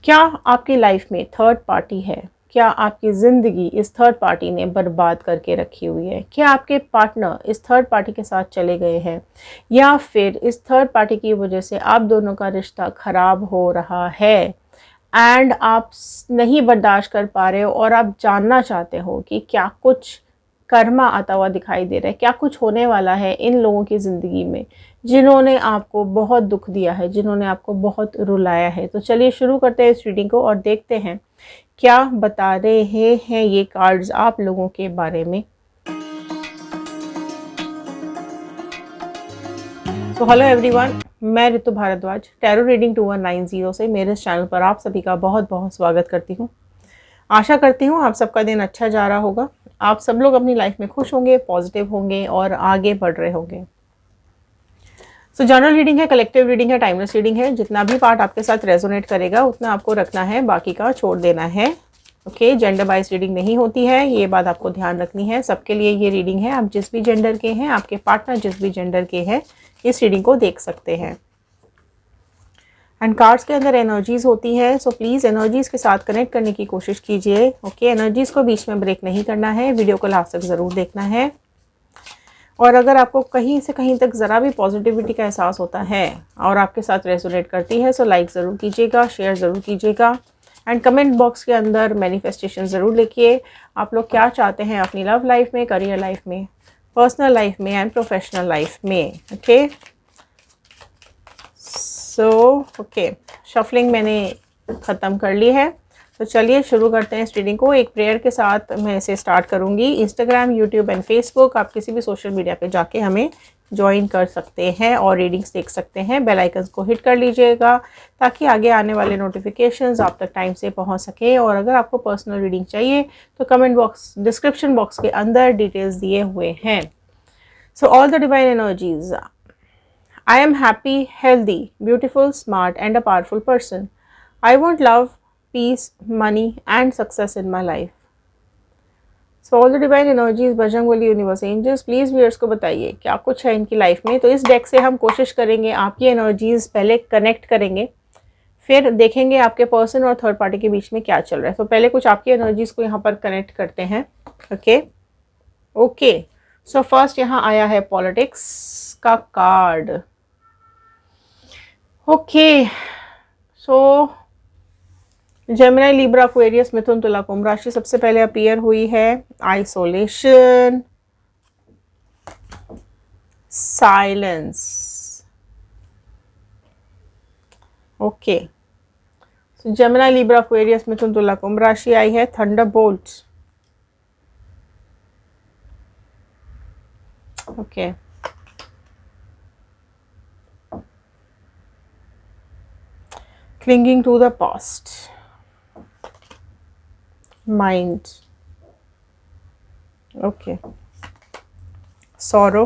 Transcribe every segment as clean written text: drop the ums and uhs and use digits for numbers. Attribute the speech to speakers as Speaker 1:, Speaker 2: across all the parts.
Speaker 1: क्या आपकी लाइफ में थर्ड पार्टी है? क्या आपकी ज़िंदगी इस थर्ड पार्टी ने बर्बाद करके रखी हुई है? क्या आपके पार्टनर इस थर्ड पार्टी के साथ चले गए हैं, या फिर इस थर्ड पार्टी की वजह से आप दोनों का रिश्ता ख़राब हो रहा है एंड आप नहीं बर्दाश्त कर पा रहे हो और आप जानना चाहते हो कि क्या कुछ कर्मा आता हुआ दिखाई दे रहा है, क्या कुछ होने वाला है इन लोगों की ज़िंदगी में जिन्होंने आपको बहुत दुख दिया है, जिन्होंने आपको बहुत रुलाया है। तो चलिए शुरू करते हैं इस रीडिंग को और देखते हैं क्या बता रहे हैं ये कार्ड्स आप लोगों के बारे में। सो हेलो एवरीवन, मैं ऋतु भारद्वाज टैरो रीडिंग 2190 से मेरे चैनल पर आप सभी का बहुत बहुत स्वागत करती हूँ। आशा करती हूँ आप सबका दिन अच्छा जा रहा होगा, आप सब लोग अपनी लाइफ में खुश होंगे, पॉजिटिव होंगे और आगे बढ़ रहे होंगे। सो जनरल रीडिंग है, कलेक्टिव रीडिंग है, टाइमलेस रीडिंग है। जितना भी पार्ट आपके साथ रेजोनेट करेगा उतना आपको रखना है, बाकी का छोड़ देना है। ओके, जेंडर वाइज रीडिंग नहीं होती है, ये बात आपको ध्यान रखनी है। सबके लिए ये रीडिंग है, आप जिस भी जेंडर के हैं, आपके पार्टनर जिस भी जेंडर के हैं, इस रीडिंग को देख सकते हैं। एंड कार्ड्स के अंदर एनर्जीज होती है, सो प्लीज़ एनर्जीज के साथ कनेक्ट करने की कोशिश कीजिए। ओके, एनर्जीज को बीच में ब्रेक नहीं करना है, वीडियो को लास्ट तक ज़रूर देखना है। और अगर आपको कहीं से कहीं तक ज़रा भी पॉजिटिविटी का एहसास होता है और आपके साथ रेजोनेट करती है, सो लाइक ज़रूर कीजिएगा, शेयर ज़रूर कीजिएगा एंड कमेंट बॉक्स के अंदर मैनिफेस्टेशन ज़रूर लिखिए। आप लोग क्या चाहते हैं अपनी लव लाइफ में, करियर लाइफ में, पर्सनल लाइफ में एंड प्रोफेशनल लाइफ में। ओके, सो ओके, शफलिंग मैंने ख़त्म कर ली है, तो चलिए शुरू करते हैं इस रीडिंग को। एक प्रेयर के साथ मैं इसे स्टार्ट करूंगी। इंस्टाग्राम, यूट्यूब एंड फेसबुक, आप किसी भी सोशल मीडिया पे जाके हमें ज्वाइन कर सकते हैं और रीडिंग्स देख सकते हैं। बेल आइकन्स को हिट कर लीजिएगा ताकि आगे आने वाले नोटिफिकेशंस आप तक टाइम से पहुंच सके। और अगर आपको पर्सनल रीडिंग चाहिए तो कमेंट बॉक्स, डिस्क्रिप्शन बॉक्स के अंदर डिटेल्स दिए हुए हैं। So all the divine energies, I am happy, healthy, beautiful, smart and a powerful person. I want love, peace, money and success in my life. So all the divine energies, Bajrangbali, universe, angels, please viewers को बताइए क्या कुछ है इनकी life में। तो इस deck से हम कोशिश करेंगे आपकी एनर्जीज पहले कनेक्ट करेंगे, फिर देखेंगे आपके पर्सन और थर्ड पार्टी के बीच में क्या चल रहा है। तो पहले कुछ आपकी एनर्जीज को यहाँ पर कनेक्ट करते हैं। ओके, सो फर्स्ट यहाँ आया है पॉलिटिक्स का कार्ड। ओके, सो जेमिनी, लिब्रा, एक्वेरियस, मिथुन, तुला, कुंभ राशि सबसे पहले अपीयर हुई है। Isolation, silence. ओके, सो जेमिनी, लिब्रा, एक्वेरियस, मिथुन, तुला, कुंभ राशि आई है। Thunderbolt. Okay, clinging to the past, mind. Okay, sorrow,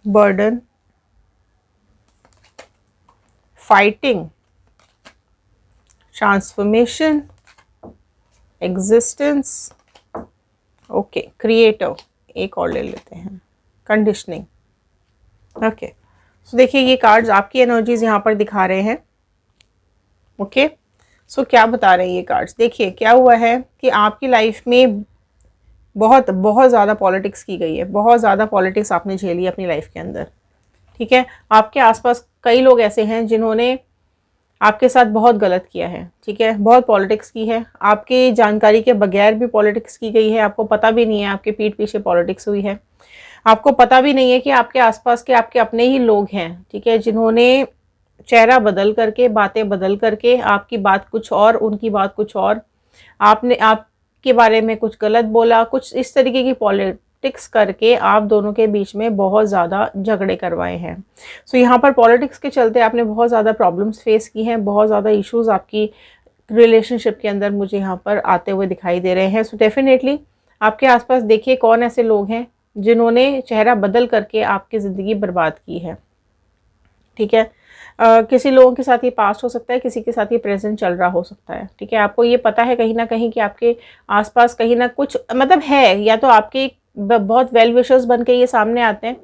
Speaker 1: burden, fighting, transformation, existence. Okay, creator, एक और ले लेते हैं, conditioning. Okay, सो देखिए ये कार्ड्स आपकी एनर्जीज यहाँ पर दिखा रहे हैं। ओके, सो क्या बता रहे हैं ये कार्ड्स। देखिए क्या हुआ है कि आपकी लाइफ में बहुत बहुत ज़्यादा पॉलिटिक्स की गई है, बहुत ज़्यादा पॉलिटिक्स आपने झेली अपनी लाइफ के अंदर। ठीक है, आपके आसपास कई लोग ऐसे हैं जिन्होंने आपके साथ बहुत गलत किया है। ठीक है, बहुत पॉलिटिक्स की है, आपकी जानकारी के बगैर भी पॉलिटिक्स की गई है, आपको पता भी नहीं है आपके पीठ पीछे पॉलिटिक्स हुई है, आपको पता भी नहीं है कि आपके आसपास के आपके अपने ही लोग हैं। ठीक है, जिन्होंने चेहरा बदल करके, बातें बदल करके, आपकी बात कुछ और, उनकी बात कुछ और, आपने आपके बारे में कुछ गलत बोला, कुछ इस तरीके की पॉलिटिक्स करके आप दोनों के बीच में बहुत ज़्यादा झगड़े करवाए हैं। सो यहाँ पर पॉलिटिक्स के चलते आपने बहुत ज़्यादा प्रॉब्लम्स फेस की हैं, बहुत ज़्यादा इश्यूज आपकी रिलेशनशिप के अंदर मुझे यहाँ पर आते हुए दिखाई दे रहे हैं। सो डेफिनेटली आपके आसपास देखिए कौन ऐसे लोग हैं जिन्होंने चेहरा बदल करके आपकी ज़िंदगी बर्बाद की है। ठीक है, किसी लोगों के साथ ये पास्ट हो सकता है, किसी के साथ ये प्रेजेंट चल रहा हो सकता है। ठीक है, आपको ये पता है कहीं ना कहीं कि आपके आसपास कहीं ना कुछ मतलब है, या तो आपके बहुत वेल विशर्स बन के ये सामने आते हैं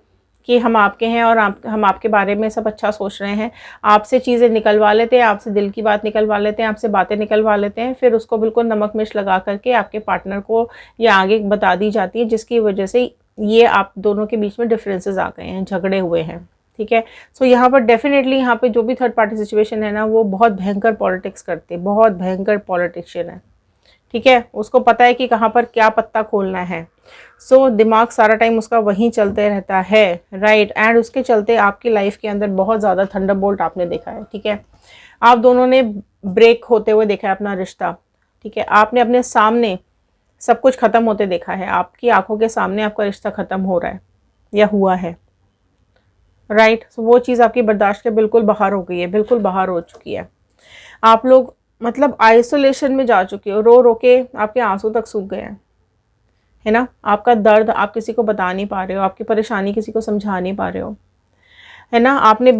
Speaker 1: कि हम आपके हैं और हम आपके बारे में सब अच्छा सोच रहे हैं, आपसे चीज़ें निकलवा लेते हैं, आपसे दिल की बात निकलवा लेते हैं, आपसे बातें निकलवा लेते हैं, फिर उसको बिल्कुल नमक मिर्च लगा करके आपके पार्टनर को या आगे बता दी जाती है, जिसकी वजह से ये आप दोनों के बीच में डिफरेंसेस आ गए हैं, झगड़े हुए हैं। ठीक है, सो यहाँ पर डेफिनेटली यहाँ पे जो भी थर्ड पार्टी सिचुएशन है ना, वो बहुत भयंकर पॉलिटिक्स करते हैं, बहुत भयंकर पॉलिटिशियन है। ठीक है, उसको पता है कि कहाँ पर क्या पत्ता खोलना है। सो दिमाग सारा टाइम उसका वहीं चलते रहता है, राइट। एंड उसके चलते आपकी लाइफ के अंदर बहुत ज़्यादा थंडरबोल्ट आपने देखा है। ठीक है, आप दोनों ने ब्रेक होते हुए देखा है अपना रिश्ता। ठीक है, आपने अपने सामने सब कुछ ख़त्म होते देखा है, आपकी आंखों के सामने आपका रिश्ता ख़त्म हो रहा है या हुआ है, राइट। सो वो चीज़ आपकी बर्दाश्त के बिल्कुल बाहर हो गई है, बिल्कुल बाहर हो चुकी है। आप लोग मतलब आइसोलेशन में जा चुके हो, रो रो के आपके आंसू तक सूख गए हैं, है ना। आपका दर्द आप किसी को बता नहीं पा रहे हो, आपकी परेशानी किसी को समझा नहीं पा रहे हो, है ना। आपने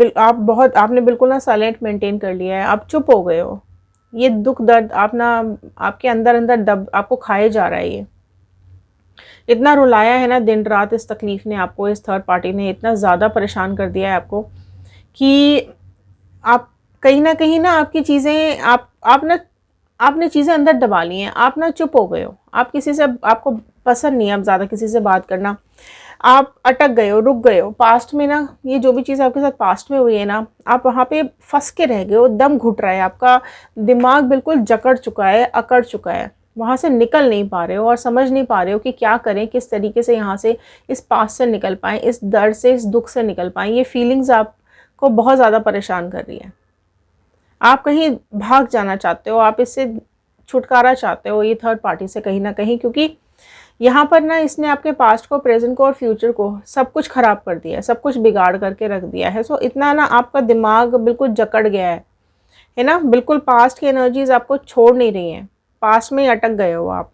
Speaker 1: बिल्कुल ना साइलेंट मेंटेन कर लिया है, आप चुप हो गए हो। ये दुख दर्द आप ना आपके अंदर अंदर दब आपको खाए जा रहा है। ये इतना रुलाया है ना दिन रात, इस तकलीफ ने आपको, इस थर्ड पार्टी ने इतना ज़्यादा परेशान कर दिया है आपको कि आप कहीं ना आपकी चीज़ें आपने चीज़ें अंदर दबा ली हैं, आप ना चुप हो गए हो। आप किसी से आपको पसंद नहीं है अब ज़्यादा किसी से बात करना, आप अटक गए हो, रुक गए हो। पास्ट में ना ये जो भी चीज़ आपके साथ पास्ट में हुई है ना, आप वहाँ पे फंस के रह गए हो, दम घुट रहा है, आपका दिमाग बिल्कुल जकड़ चुका है, अकड़ चुका है, वहाँ से निकल नहीं पा रहे हो और समझ नहीं पा रहे हो कि क्या करें, किस तरीके से यहाँ से इस पास्ट से निकल पाएँ, इस दर्द से, इस दुख से निकल पाएँ। ये फीलिंग्स आपको बहुत ज़्यादा परेशान कर रही है। आप कहीं भाग जाना चाहते हो, आप इससे छुटकारा चाहते हो ये थर्ड पार्टी से कहीं ना कहीं, क्योंकि यहाँ पर ना इसने आपके पास्ट को, प्रेजेंट को और फ्यूचर को सब कुछ ख़राब कर दिया है, सब कुछ बिगाड़ करके रख दिया है। सो इतना ना आपका दिमाग बिल्कुल जकड़ गया है ना। बिल्कुल पास्ट की एनर्जीज आपको छोड़ नहीं रही हैं, पास्ट में ही अटक गए हो आप।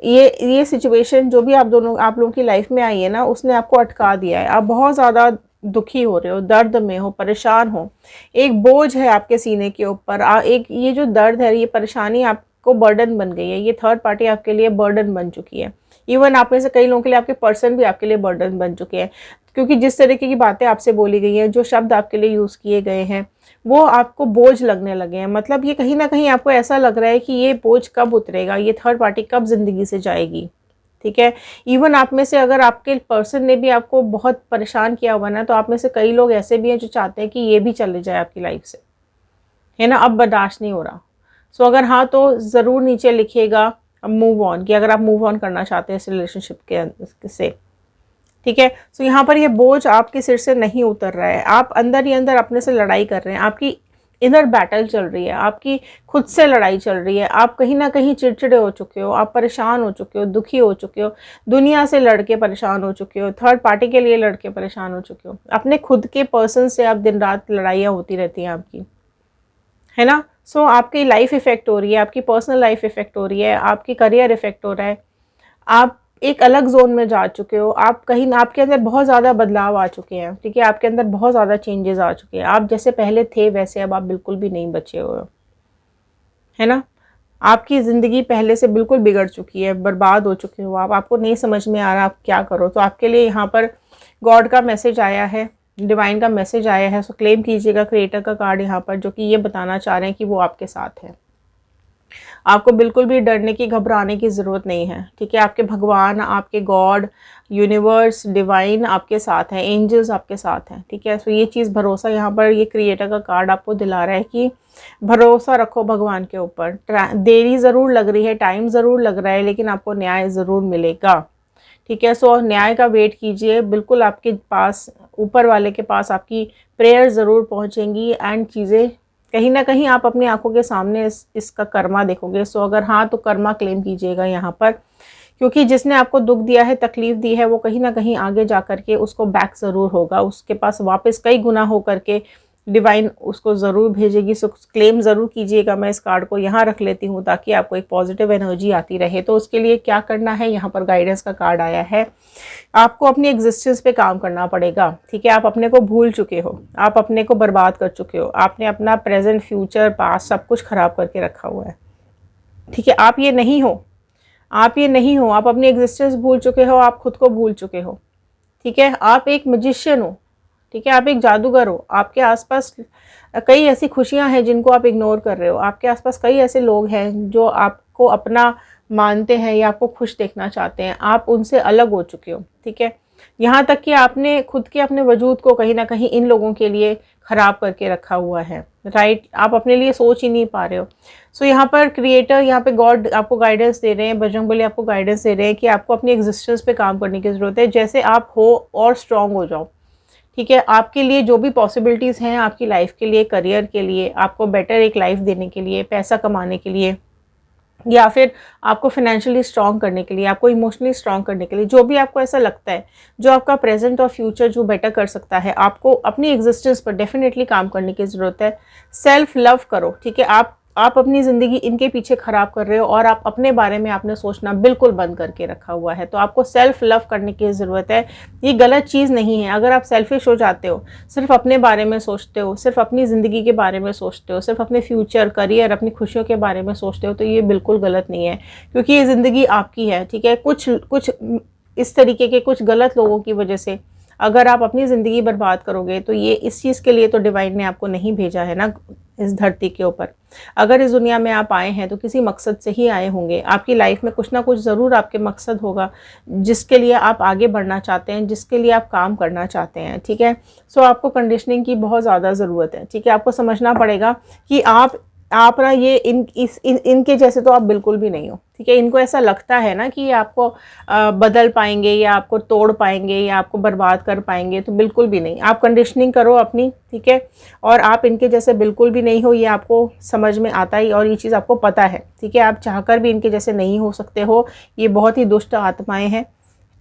Speaker 1: ये सिचुएशन जो भी आप लोगों की लाइफ में आई है ना, उसने आपको अटका दिया है। आप बहुत ज़्यादा दुखी हो रहे हो, दर्द में हो, परेशान हो, एक बोझ है आपके सीने के ऊपर। एक ये जो दर्द है, ये परेशानी आपको बर्डन बन गई है, ये थर्ड पार्टी आपके लिए बर्डन बन चुकी है। इवन आप में से कई लोगों के लिए आपके पर्सन भी आपके लिए बर्डन बन चुके हैं, क्योंकि जिस तरीके की बातें आपसे बोली गई हैं, जो शब्द आपके लिए यूज़ किए गए हैं, वो आपको बोझ लगने लगे हैं। मतलब ये कहीं ना कहीं आपको ऐसा लग रहा है कि ये बोझ कब उतरेगा, ये थर्ड पार्टी कब ज़िंदगी से जाएगी। ठीक है, इवन आप में से अगर आपके पर्सन ने भी आपको बहुत परेशान किया हुआ ना, तो आप में से कई लोग ऐसे भी हैं जो चाहते हैं कि ये भी चले जाए आपकी लाइफ से, है ना। अब बर्दाश्त नहीं हो रहा। सो अगर हाँ, तो ज़रूर नीचे लिखिएगा मूव ऑन, कि अगर आप मूव ऑन करना चाहते हैं इस रिलेशनशिप के से। ठीक है, सो यहाँ पर ये बोझ आपके सिर से नहीं उतर रहा है, आप अंदर ही अंदर अपने से लड़ाई कर रहे हैं, आपकी इनर बैटल चल रही है, आपकी खुद से लड़ाई चल रही है। आप कहीं ना कहीं चिड़चिड़े हो चुके हो, आप परेशान हो चुके हो, दुखी हो चुके हो, दुनिया से लड़के परेशान हो चुके हो, थर्ड पार्टी के लिए लड़के परेशान हो चुके हो, अपने खुद के पर्सन से आप दिन रात लड़ाइयाँ होती रहती हैं आपकी, है ना। सो आपकी लाइफ इफेक्ट हो रही है, आपकी पर्सनल लाइफ इफेक्ट हो रही है, आपकी करियर इफेक्ट हो रहा है, आप एक अलग जोन में जा चुके हो, आप कहीं आपके अंदर बहुत ज़्यादा बदलाव आ चुके हैं। ठीक है, आपके अंदर बहुत ज़्यादा चेंजेस आ चुके हैं, आप जैसे पहले थे वैसे अब आप बिल्कुल भी नहीं बचे हुए हो, है ना। आपकी ज़िंदगी पहले से बिल्कुल बिगड़ चुकी है, बर्बाद हो चुके हो आप, आपको नहीं समझ में आ रहा आप क्या करो। तो आपके लिए यहाँ पर गॉड का मैसेज आया है, डिवाइन का मैसेज आया है। सो क्लेम कीजिएगा क्रिएटर का कार्ड यहाँ पर, जो कि ये बताना चाह रहे हैं कि वो आपके साथ है। आपको बिल्कुल भी डरने की, घबराने की ज़रूरत नहीं है। ठीक है, आपके भगवान, आपके गॉड, यूनिवर्स, डिवाइन आपके साथ हैं, एंजल्स आपके साथ हैं। ठीक है, सो ये चीज़ भरोसा यहाँ पर ये क्रिएटर का कार्ड आपको दिला रहा है कि भरोसा रखो भगवान के ऊपर। देरी ज़रूर लग रही है, टाइम ज़रूर लग रहा है, लेकिन आपको न्याय ज़रूर मिलेगा। ठीक है, सो न्याय का वेट कीजिए, बिल्कुल आपके पास, ऊपर वाले के पास आपकी प्रेयर ज़रूर पहुँचेंगी एंड चीज़ें कहीं ना कहीं आप अपनी आंखों के सामने इसका कर्मा देखोगे। सो अगर हाँ, तो कर्मा क्लेम कीजिएगा यहाँ पर, क्योंकि जिसने आपको दुख दिया है, तकलीफ़ दी है, वो कहीं ना कहीं आगे जा कर के उसको बैक ज़रूर होगा, उसके पास वापस कई गुना हो करके डिवाइन उसको ज़रूर भेजेगी। सो क्लेम ज़रूर कीजिएगा। मैं इस कार्ड को यहाँ रख लेती हूँ ताकि आपको एक पॉजिटिव एनर्जी आती रहे। तो उसके लिए क्या करना है, यहाँ पर गाइडेंस का कार्ड आया है, आपको अपनी एग्जिस्टेंस पे काम करना पड़ेगा। ठीक है, आप अपने को भूल चुके हो, आप अपने को बर्बाद कर चुके हो, आपने अपना प्रेजेंट, फ्यूचर, पास्ट सब कुछ ख़राब करके रखा हुआ है। ठीक है, आप ये नहीं हो, आप ये नहीं हो, आप अपनी एग्जिस्टेंस भूल चुके हो, आप खुद को भूल चुके हो। ठीक है, आप एक मैजिशियन हो, ठीक है, आप एक जादूगर हो। आपके आसपास कई ऐसी खुशियां हैं जिनको आप इग्नोर कर रहे हो। आपके आसपास कई ऐसे लोग हैं जो आपको अपना मानते हैं या आपको खुश देखना चाहते हैं। आप उनसे अलग हो चुके हो, ठीक है। यहाँ तक कि आपने खुद के अपने वजूद को कहीं ना कहीं इन लोगों के लिए ख़राब करके रखा हुआ है, राइट। आप अपने लिए सोच ही नहीं पा रहे हो। सो यहाँ पर क्रिएटर, यहाँ पे गॉड आपको गाइडेंस दे रहे हैं, बजरंगबली आपको गाइडेंस दे रहे हैं कि आपको अपनी एग्जिस्टेंस पे काम करने की ज़रूरत है। जैसे आप हो और स्ट्रांग हो जाओ, ठीक है। आपके लिए जो भी पॉसिबिलिटीज़ हैं आपकी लाइफ के लिए, करियर के लिए, आपको बेटर एक लाइफ देने के लिए, पैसा कमाने के लिए, या फिर आपको फाइनेंशियली स्ट्रांग करने के लिए, आपको इमोशनली स्ट्रांग करने के लिए, जो भी आपको ऐसा लगता है जो आपका प्रेजेंट और फ्यूचर जो बेटर कर सकता है, आपको अपनी एग्जिस्टेंस पर डेफिनेटली काम करने की ज़रूरत है। सेल्फ लव करो, ठीक है। आप अपनी ज़िंदगी इनके पीछे ख़राब कर रहे हो और आप अपने बारे में आपने सोचना बिल्कुल बंद करके रखा हुआ है। तो आपको सेल्फ लव करने की ज़रूरत है। ये गलत चीज़ नहीं है। अगर आप सेल्फिश हो जाते हो, सिर्फ अपने बारे में सोचते हो, सिर्फ अपनी ज़िंदगी के बारे में सोचते हो, सिर्फ अपने फ्यूचर, करियर, अपनी खुशियों के बारे में सोचते हो, तो ये बिल्कुल गलत नहीं है, क्योंकि ये ज़िंदगी आपकी है, ठीक है। कुछ इस तरीके के कुछ गलत लोगों की वजह से अगर आप अपनी ज़िंदगी बर्बाद करोगे, तो ये इस चीज़ के लिए तो डिवाइन ने आपको नहीं भेजा है ना इस धरती के ऊपर। अगर इस दुनिया में आप आए हैं तो किसी मकसद से ही आए होंगे। आपकी लाइफ में कुछ ना कुछ ज़रूर आपके मकसद होगा जिसके लिए आप आगे बढ़ना चाहते हैं, जिसके लिए आप काम करना चाहते हैं, ठीक है। सो आपको कंडीशनिंग की बहुत ज़्यादा ज़रूरत है, ठीक है। आपको समझना पड़ेगा कि आप ना ये इनके जैसे तो आप बिल्कुल भी नहीं हो, ठीक है। इनको ऐसा लगता है ना कि ये आपको बदल पाएंगे या आपको तोड़ पाएंगे या आपको बर्बाद कर पाएंगे, तो बिल्कुल भी नहीं। आप कंडीशनिंग करो अपनी, ठीक है। और आप इनके जैसे बिल्कुल भी नहीं हो, ये आपको समझ में आता ही, और ये चीज़ आपको पता है, ठीक है। आप चाहकर भी इनके जैसे नहीं हो सकते हो। ये बहुत ही दुष्ट आत्माएं हैं,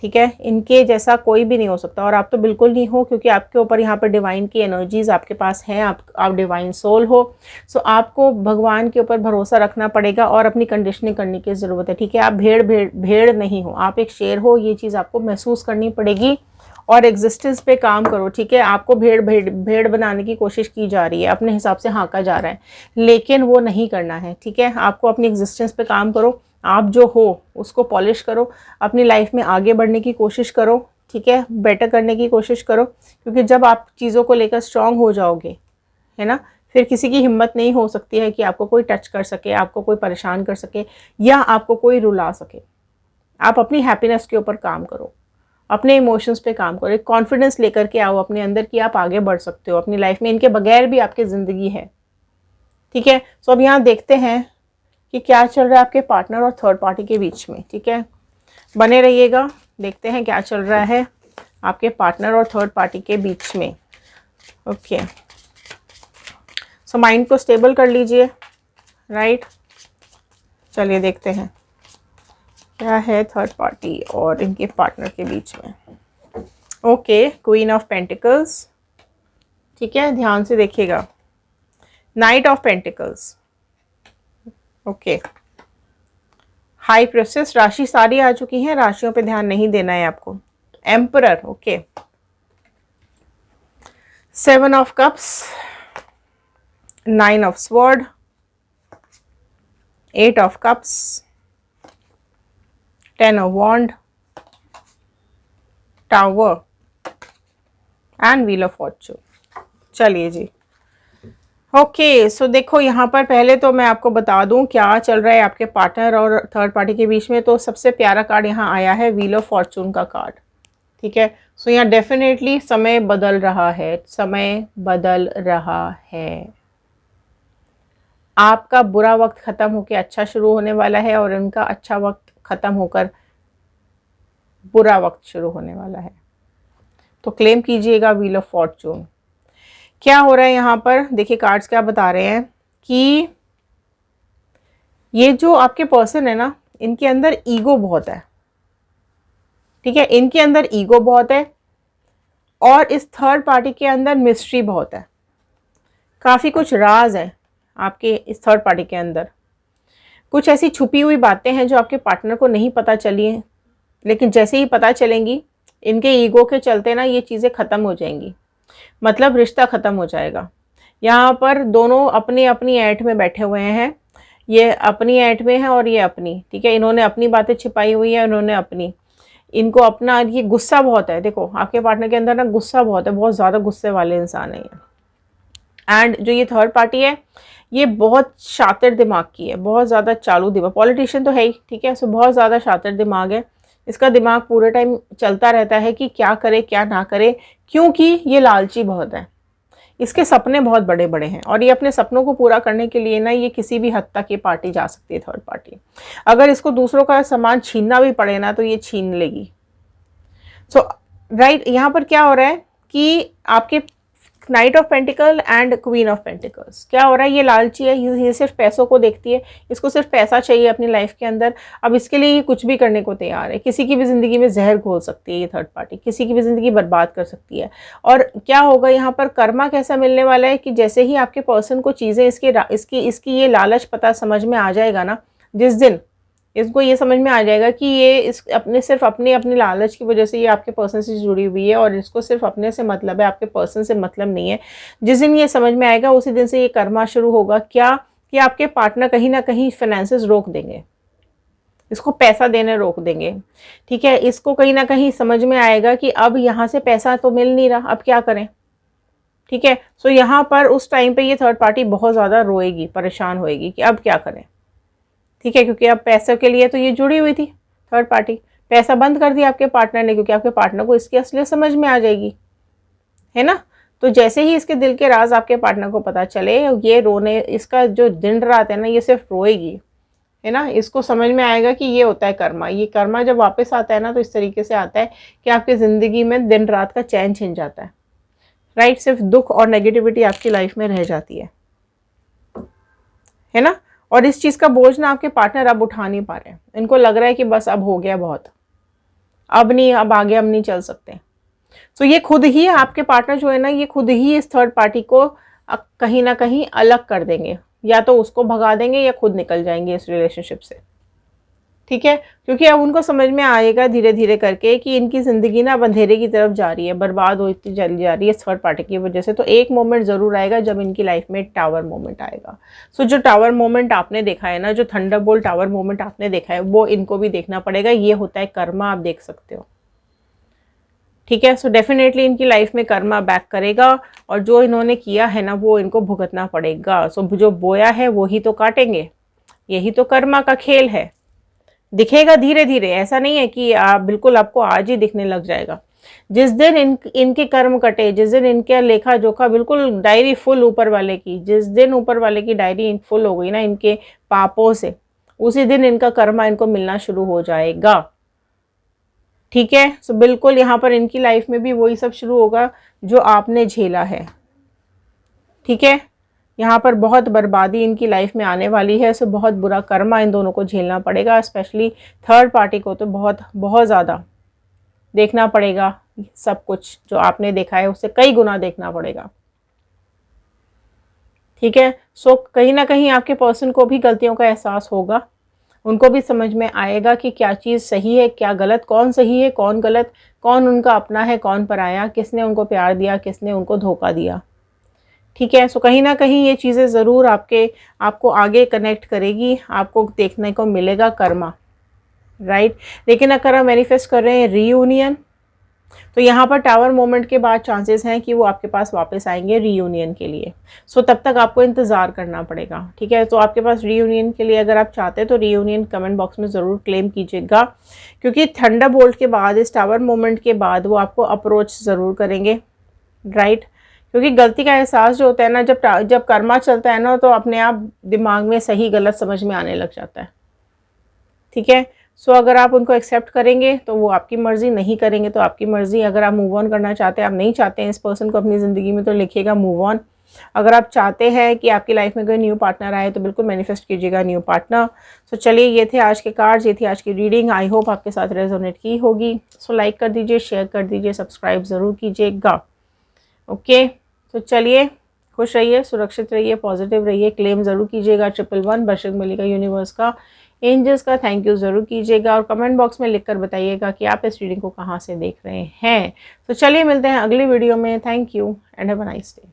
Speaker 1: ठीक है। इनके जैसा कोई भी नहीं हो सकता, और आप तो बिल्कुल नहीं हो, क्योंकि आपके ऊपर यहाँ पर डिवाइन की एनर्जीज आपके पास हैं। आप डिवाइन सोल हो। सो आपको भगवान के ऊपर भरोसा रखना पड़ेगा और अपनी कंडीशनिंग करने की ज़रूरत है, ठीक है। आप भेड़ नहीं हो, आप एक शेर हो। ये चीज़ आपको महसूस करनी पड़ेगी और एग्जिस्टेंस पे काम करो, ठीक है। आपको भेड़ बनाने की कोशिश की जा रही है, अपने हिसाब से हाँका जा रहा है, लेकिन वो नहीं करना है, ठीक है। आपको अपनी एग्जिस्टेंस पे काम करो। आप जो हो उसको पॉलिश करो, अपनी लाइफ में आगे बढ़ने की कोशिश करो, ठीक है। बेटर करने की कोशिश करो, क्योंकि जब आप चीज़ों को लेकर स्ट्रांग हो जाओगे, है ना, फिर किसी की हिम्मत नहीं हो सकती है कि आपको कोई टच कर सके, आपको कोई परेशान कर सके या आपको कोई रुला सके। आप अपनी हैप्पीनेस के ऊपर काम करो, अपने इमोशंस पे काम करो, एक कॉन्फिडेंस लेकर के आओ अपने अंदर कि आप आगे बढ़ सकते हो अपनी लाइफ में। इनके बगैर भी आपकी ज़िंदगी है, ठीक है। सो अब यहाँ देखते हैं कि क्या चल रहा है आपके पार्टनर और थर्ड पार्टी के बीच में, ठीक है। बने रहिएगा, देखते हैं क्या चल रहा है आपके पार्टनर और थर्ड पार्टी के बीच में। ओके, सो माइंड को स्टेबल कर लीजिए, राइट। चलिए देखते हैं क्या है थर्ड पार्टी और इनके पार्टनर के बीच में। ओके, क्वीन ऑफ पेंटिकल्स, ठीक है, ध्यान से देखिएगा। Night of pentacles, okay. High princess, राशि सारी आ चुकी हैं, राशियों पे ध्यान नहीं देना है आपको। Emperor, okay. Seven of cups, nine of sword, eight of cups, 10 of wand, tower and wheel of fortune. चलिए जी, ओके। सो देखो यहाँ पर पहले तो मैं आपको बता दूं क्या चल रहा है आपके पार्टनर और थर्ड पार्टी के बीच में। तो सबसे प्यारा कार्ड यहाँ आया है व्हील ऑफ फॉर्चून का कार्ड, ठीक है। सो यहाँ डेफिनेटली समय बदल रहा है, समय बदल रहा है। आपका बुरा वक्त खत्म होकर अच्छा शुरू होने वाला है और उनका अच्छा वक्त खत्म होकर बुरा वक्त शुरू होने वाला है। तो क्लेम कीजिएगा व्हील ऑफ फॉर्चून। क्या हो रहा है यहाँ पर, देखिए कार्ड्स क्या बता रहे हैं कि ये जो आपके पर्सन है ना, इनके अंदर ईगो बहुत है, ठीक है। इनके अंदर ईगो बहुत है और इस थर्ड पार्टी के अंदर मिस्ट्री बहुत है। काफ़ी कुछ राज है आपके इस थर्ड पार्टी के अंदर। कुछ ऐसी छुपी हुई बातें हैं जो आपके पार्टनर को नहीं पता चली हैं, लेकिन जैसे ही पता चलेंगी, इनके ईगो के चलते ना ये चीज़ें ख़त्म हो जाएंगी, मतलब रिश्ता ख़त्म हो जाएगा। यहाँ पर दोनों अपनी अपनी ऐंठ में बैठे हुए हैं। ये अपनी ऐंठ में है और ये अपनी, ठीक है। इन्होंने अपनी बातें छिपाई हुई है, इन्होंने अपनी। इनको अपना ये गुस्सा बहुत है, देखो आपके पार्टनर के अंदर ना गुस्सा बहुत है, बहुत ज़्यादा गुस्से वाले इंसान है ये। एंड जो ये थर्ड पार्टी है ये बहुत शातिर दिमाग की है, बहुत ज़्यादा चालू दिमाग, पॉलिटिशियन तो है ही, ठीक है, सो बहुत ज़्यादा शातिर दिमाग है। इसका दिमाग पूरे टाइम चलता रहता है कि क्या करे क्या ना करे, क्योंकि ये लालची बहुत है, इसके सपने बहुत बड़े बड़े हैं और ये अपने सपनों को पूरा करने के लिए ना ये किसी भी हद तक ये पार्टी जा सकती है, थर्ड पार्टी। अगर इसको दूसरों का सामान छीनना भी पड़े ना तो ये छीन लेगी। सो राइट, यहाँ पर क्या हो रहा है कि आपके night of pentacle and queen of pentacles क्या हो रहा है, ये लालची है, ये सिर्फ पैसों को देखती है, इसको सिर्फ पैसा चाहिए अपनी लाइफ के अंदर। अब इसके लिए ये कुछ भी करने को तैयार है, किसी की भी ज़िंदगी में जहर घोल सकती है ये थर्ड पार्टी, किसी की भी ज़िंदगी बर्बाद कर सकती है। और क्या होगा यहाँ पर कर्मा कैसा मिलने वाला है कि जैसे ही आपके पर्सन को चीज़ें इसकी ये लालच पता समझ में आ जाएगा ना, जिस दिन इसको ये समझ में आ जाएगा कि ये इस सिर्फ अपनी लालच की वजह से ये आपके पर्सन से जुड़ी हुई है और इसको सिर्फ अपने से मतलब है, आपके पर्सन से मतलब नहीं है। जिस दिन ये समझ में आएगा उसी दिन से ये कर्मा शुरू होगा, क्या कि आपके पार्टनर कहीं ना कहीं फाइनेंसेस रोक देंगे, इसको पैसा देने रोक देंगे, ठीक है। इसको कहीं ना कहीं समझ में आएगा कि अब यहाँ से पैसा तो मिल नहीं रहा, अब क्या करें, ठीक है। सो यहाँ पर उस टाइम पे ये थर्ड पार्टी बहुत ज़्यादा रोएगी, परेशान होएगी कि अब क्या करें, ठीक है, क्योंकि अब पैसे के लिए तो ये जुड़ी हुई थी थर्ड पार्टी, पैसा बंद कर दिया आपके पार्टनर ने, क्योंकि आपके पार्टनर को इसकी असलियत समझ में आ जाएगी, है ना। तो जैसे ही इसके दिल के राज आपके पार्टनर को पता चले, ये रोने, इसका जो दिन रात है ना ये सिर्फ रोएगी, है ना। इसको समझ में आएगा कि ये होता है कर्मा, ये कर्मा जब वापस आता है ना तो इस तरीके से आता है कि आपकी ज़िंदगी में दिन रात का चैन छिन जाता है, राइट। सिर्फ दुख और नेगेटिविटी आपकी लाइफ में रह जाती है ना। और इस चीज़ का बोझ ना आपके पार्टनर अब उठा नहीं पा रहे हैं, इनको लग रहा है कि बस अब हो गया बहुत, अब नहीं, अब आगे हम नहीं चल सकते। तो ये खुद ही आपके पार्टनर जो है ना ये खुद ही इस थर्ड पार्टी को कहीं ना कहीं अलग कर देंगे, या तो उसको भगा देंगे या खुद निकल जाएंगे इस रिलेशनशिप से, ठीक है। क्योंकि अब उनको समझ में आएगा धीरे धीरे करके कि इनकी ज़िंदगी ना अंधेरे की तरफ जा रही है, बर्बाद होती चली जा रही है थर्ड पार्टी की वजह से। तो एक मोमेंट ज़रूर आएगा जब इनकी लाइफ में टावर मोमेंट आएगा। सो जो टावर मोमेंट आपने देखा है ना, जो थंडरबोल्ट टावर मोमेंट आपने देखा है, वो इनको भी देखना पड़ेगा। ये होता है कर्मा, आप देख सकते हो, ठीक है। सो डेफिनेटली इनकी लाइफ में कर्मा बैक करेगा और जो इन्होंने किया है ना वो इनको भुगतना पड़ेगा। सो जो बोया है वो ही तो काटेंगे, यही तो कर्मा का खेल है। दिखेगा धीरे धीरे, ऐसा नहीं है कि आप बिल्कुल आपको आज ही दिखने लग जाएगा। जिस दिन इनके कर्म कटे, जिस दिन इनके लेखा जोखा बिल्कुल डायरी फुल ऊपर वाले की, जिस दिन ऊपर वाले की डायरी फुल हो गई ना इनके पापों से, उसी दिन इनका कर्मा इनको मिलना शुरू हो जाएगा, ठीक है। सो बिल्कुल यहाँ पर इनकी लाइफ में भी वही सब शुरू होगा जो आपने झेला है, ठीक है। यहाँ पर बहुत बर्बादी इनकी लाइफ में आने वाली है। सो बहुत बुरा कर्मा इन दोनों को झेलना पड़ेगा, स्पेशली थर्ड पार्टी को तो बहुत बहुत ज़्यादा देखना पड़ेगा। सब कुछ जो आपने देखा है उससे कई गुना देखना पड़ेगा, ठीक है। सो कहीं ना कहीं आपके पर्सन को भी गलतियों का एहसास होगा, उनको भी समझ में आएगा कि क्या चीज़ सही है क्या गलत, कौन सही है कौन गलत, कौन उनका अपना है कौन पराया, किसने उनको प्यार दिया किसने उनको धोखा दिया, ठीक है। सो कहीं ना कहीं ये चीज़ें ज़रूर आपको आगे कनेक्ट करेगी, आपको देखने को मिलेगा कर्मा, राइट। लेकिन अगर हम मैनिफेस्ट कर रहे हैं रीयूनियन, तो यहाँ पर टावर मोमेंट के बाद चांसेस हैं कि वो आपके पास वापस आएंगे रीयूनियन के लिए। सो तब तक आपको इंतज़ार करना पड़ेगा, ठीक है। तो आपके पास रीयूनियन के लिए अगर आप चाहते हैं तो रीयूनियन कमेंट बॉक्स में ज़रूर क्लेम कीजिएगा, क्योंकि थंडरबोल्ट के बाद, इस टावर मोमेंट के बाद वो आपको अप्रोच ज़रूर करेंगे, राइट। क्योंकि गलती का एहसास जो होता है ना, जब कर्मा चलता है ना तो अपने आप दिमाग में सही गलत समझ में आने लग जाता है, ठीक है। सो अगर आप उनको एक्सेप्ट करेंगे तो वो आपकी मर्ज़ी, नहीं करेंगे तो आपकी मर्ज़ी। अगर आप मूव ऑन करना चाहते हैं, आप नहीं चाहते हैं इस पर्सन को अपनी ज़िंदगी में, तो लिखिएगा मूव ऑन। अगर आप चाहते हैं कि आपकी लाइफ में कोई न्यू पार्टनर आए तो बिल्कुल मैनिफेस्ट कीजिएगा न्यू पार्टनर। सो चलिए, ये थे आज के कार्ड्स, ये थी आज की रीडिंग। आई होप आपके साथ रेजोनेट की होगी। सो लाइक कर दीजिए, शेयर कर दीजिए, सब्सक्राइब ज़रूर कीजिएगा, ओके। तो चलिए, खुश रहिए, सुरक्षित रहिए, पॉजिटिव रहिए। क्लेम ज़रूर कीजिएगा 111 बशरत मलिका यूनिवर्स का, एंजल्स का थैंक यू ज़रूर कीजिएगा और कमेंट बॉक्स में लिखकर बताइएगा कि आप इस रीडिंग को कहाँ से देख रहे हैं। तो चलिए, मिलते हैं अगली वीडियो में। Thank you and have a nice day.